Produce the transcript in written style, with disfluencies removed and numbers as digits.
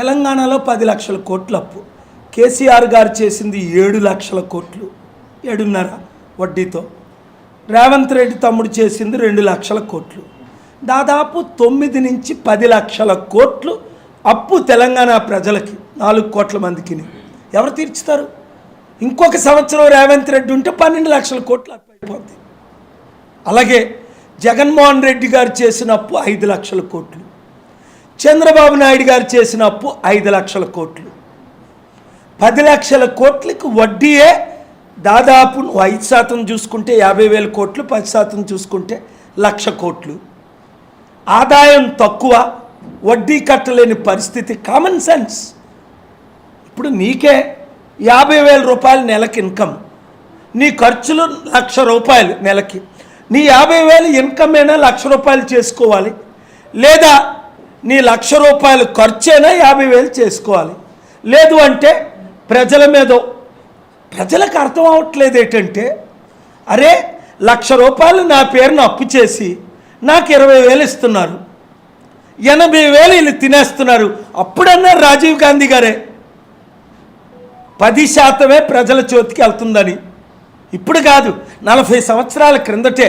తెలంగాణలో 10 లక్షల కోట్ల అప్పు. కేసీఆర్ గారు చేసింది 7 లక్షల కోట్లు, 7.5 వడ్డీతో. రేవంత్ రెడ్డి తమ్ముడు చేసింది 2 లక్షల కోట్లు. దాదాపు 9 నుంచి 10 లక్షల కోట్లు అప్పు తెలంగాణ ప్రజలకి, 4 కోట్ల మందికి. ఎవరు తీర్చుతారు? ఇంకొక సంవత్సరం రేవంత్ రెడ్డి ఉంటే 12 లక్షల కోట్లు అప్పు అయిపోద్ది. అలాగే జగన్మోహన్ రెడ్డి గారు చేసిన అప్పు 5 లక్షల కోట్లు, చంద్రబాబు నాయుడు గారు చేసిన అప్పు 5 లక్షల కోట్లు. 10 లక్షల కోట్లకి వడ్డీయే దాదాపు 5% చూసుకుంటే 50,000 కోట్లు, 10% చూసుకుంటే 1,00,000 కోట్లు. ఆదాయం తక్కువ, వడ్డీ కట్టలేని పరిస్థితి. Common sense. ఇప్పుడు నీకే 50,000 రూపాయలు నెలకి ఇన్కమ్, నీ ఖర్చులు 1,00,000 రూపాయలు నెలకి. నీ 50,000 ఇన్కమ్ అయినా 1,00,000 రూపాయలు చేసుకోవాలి, లేదా నీ 1,00,000 రూపాయలు ఖర్చైనా 50,000 చేసుకోవాలి. లేదు అంటే ప్రజల మీద, ప్రజలకు అర్థం అవ్వట్లేదు ఏంటంటే, అరే 1,00,000 రూపాయలు నా పేరును అప్పు చేసి నాకు 20,000 ఇస్తున్నారు, 80,000 వీళ్ళు తినేస్తున్నారు. అప్పుడన్నారు రాజీవ్ గాంధీ గారే 10% ప్రజల చేతికి వెళ్తుందని. ఇప్పుడు కాదు, 40 సంవత్సరాల క్రిందటే